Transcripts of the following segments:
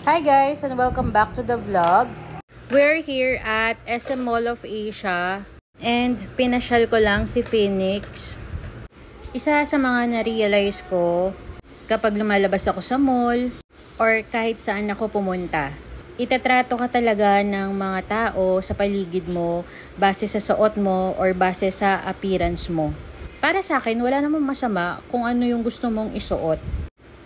Hi guys and welcome back to the vlog. We're here at SM Mall of Asia and pinasyal ko lang si Phoenix. Isa sa mga na-realize ko kapag lumalabas ako sa mall or kahit saan ako pumunta, itatrato ka talaga ng mga tao sa paligid mo base sa suot mo or base sa appearance mo. Para sa akin, wala namang masama kung ano yung gusto mong isuot.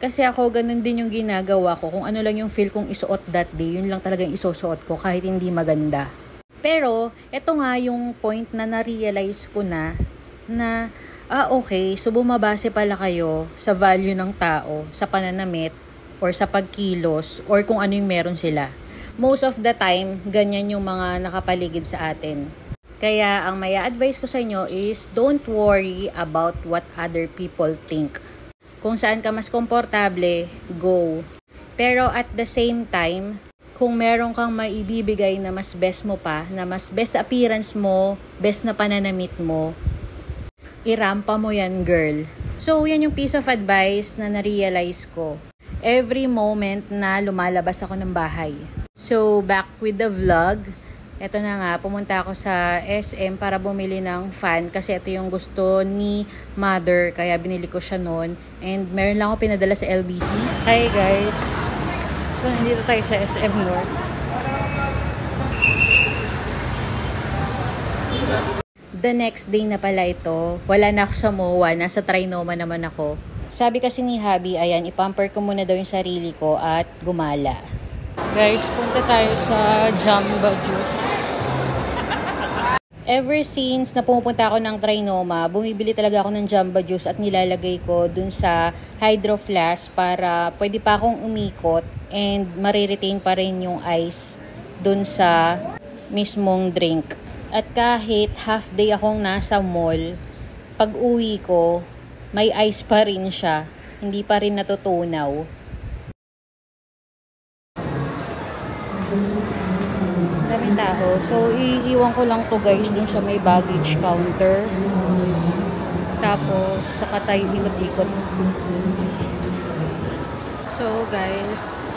Kasi ako, ganun din yung ginagawa ko. Kung ano lang yung feel kong isuot that day, yun lang talaga yung isusuot ko kahit hindi maganda. Pero, eto nga yung point na na-realize ko na okay, so bumabase pala kayo sa value ng tao, sa pananamit, or sa pagkilos, or kung ano yung meron sila. Most of the time, ganyan yung mga nakapaligid sa atin. Kaya, ang may advice ko sa inyo is, don't worry about what other people think. Kung saan ka mas komportable, go. Pero at the same time, kung meron kang maibibigay na mas best mo pa, na mas best appearance mo, best na pananamit mo, irampa mo yan, girl. So, yan yung piece of advice na na-realize ko. Every moment na lumalabas ako ng bahay. So, back with the vlog. Ito na nga, pumunta ako sa SM para bumili ng fan kasi ito yung gusto ni mother, kaya binili ko siya noon. And meron lang ako pinadala sa LBC. Hi guys! So, nandito tayo sa SM North. The next day na pala ito, wala na ako sa MOA, nasa Trinoma naman ako. Sabi kasi ni Habi, ayan, ipamper ko muna daw yung sarili ko at gumala. Guys, punta tayo sa Jamba Juice. Ever since na pumupunta ako ng Trinoma, bumibili talaga ako ng Jamba Juice at nilalagay ko dun sa Hydro Flask para pwede pa akong umikot and mariretain pa rin yung ice dun sa mismong drink. At kahit half day akong nasa mall, pag uwi ko, may ice pa rin siya. Hindi pa rin natutunaw. Daming tao. So, iiwan ko lang to guys dun sa may baggage counter. Tapos, saka tayo ikot-ikot. So, guys,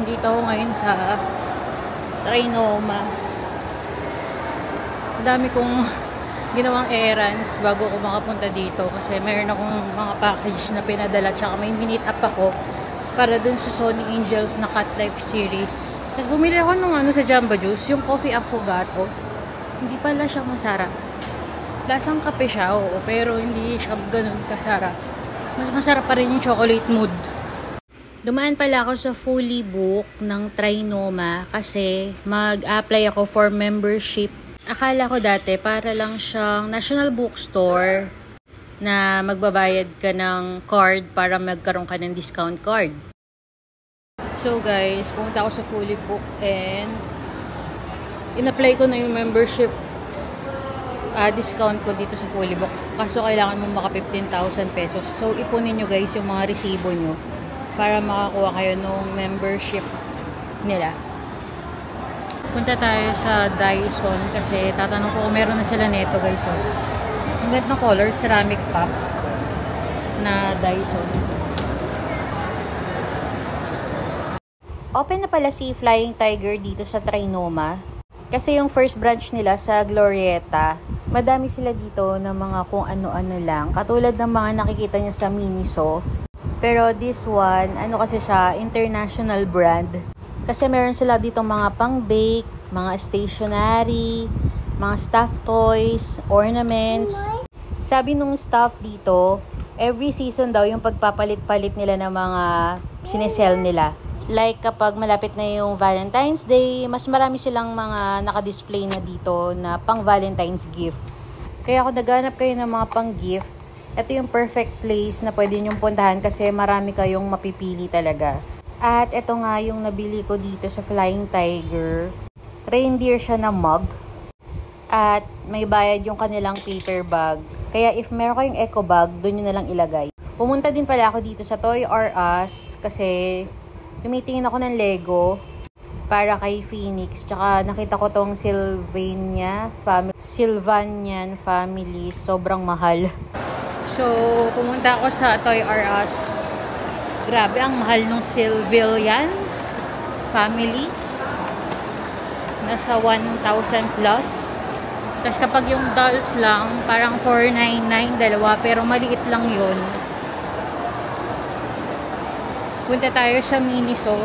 dito ako ngayon sa Trinoma. Dami kong ginawang errands bago ako makapunta dito kasi mayroon akong mga package na pinadala tsaka may minute up ako para dun sa Sony Angels na Cut Life series. Tapos bumili ako ng sa Jamba Juice, yung coffee affogato. Hindi pala siya masarap. Lasang kape siya, oo, pero hindi siya ganun kasarap. Mas masarap pa rin yung chocolate mood. Dumaan pala ako sa fully book ng Trinoma kasi mag-apply ako for membership. Akala ko dati para lang siyang National Bookstore na magbabayad ka ng card para magkaroon ka ng discount card. So guys, pumunta ako sa fully book and in-apply ko na yung membership discount ko dito sa fully book. Kaso kailangan mo maka 15,000 pesos. So ipunin nyo guys yung mga resibo nyo para makakuha kayo ng membership nila. Punta tayo sa Dyson kasi tatanong ko kung meron na sila neto guys. So, ang ganda ng color, ceramic top na Dyson. Open na pala si Flying Tiger dito sa Trinoma. Kasi yung first branch nila sa Glorieta, madami sila dito ng mga kung ano-ano lang. Katulad ng mga nakikita nyo sa Miniso. Pero this one, kasi siya, international brand. Kasi meron sila dito mga pang-bake, mga stationery, mga stuffed toys, ornaments. Sabi nung staff dito, every season daw yung pagpapalit-palit nila ng mga sinesell nila. Like kapag malapit na yung Valentine's Day, mas marami silang mga naka-display na dito na pang Valentine's gift. Kaya kung naghanap kayo ng mga pang gift, ito yung perfect place na pwede nyong puntahan kasi marami kayong mapipili talaga. At ito nga yung nabili ko dito sa Flying Tiger. Reindeer siya na mug. At may bayad yung kanilang paper bag. Kaya if meron kayong eco bag, doon nyo na lang ilagay. Pumunta din pala ako dito sa Toys R Us kasi tumitingin ako ng Lego para kay Phoenix. Tsaka nakita ko tong Sylvanian family. Sobrang mahal. So, pumunta ako sa Toys R Us. Grabe, ang mahal ng Sylvanian. family. Nasa 1,000 plus. Tapos kapag yung dolls lang, parang 499, dalawa, pero maliit lang yun. Punta tayo sa Miniso.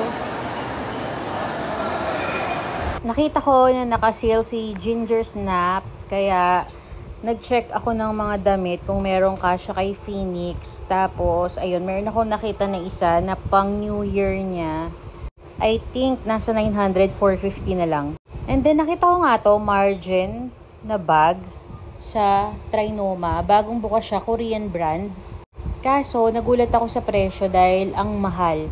Nakita ko na naka-sale si Ginger Snap, kaya nag-check ako ng mga damit kung merong kasya kay Phoenix. Tapos, ayun, meron ako nakita na isa na pang New Year niya. I think nasa 900, 450 na lang. And then, nakita ko nga to, Margin na bag sa Trinoma. Bagong bukas siya, Korean brand. Kaso, nagulat ako sa presyo dahil ang mahal.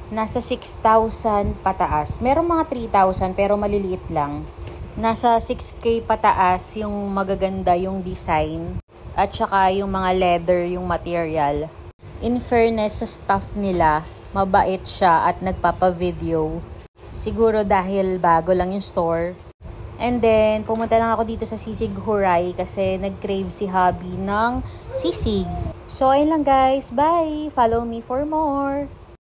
Nasa 6,000 pataas. Merong mga 3,000 pero maliliit lang. Nasa 6K pataas yung magaganda yung design. At saka yung mga leather, yung material. In fairness sa staff nila, mabait siya at nagpapa-video. Siguro dahil bago lang yung store. And then, pumunta lang ako dito sa Sisig Huray kasi nag-crave si hubby ng sisig. So, ayun lang guys. Bye! Follow me for more!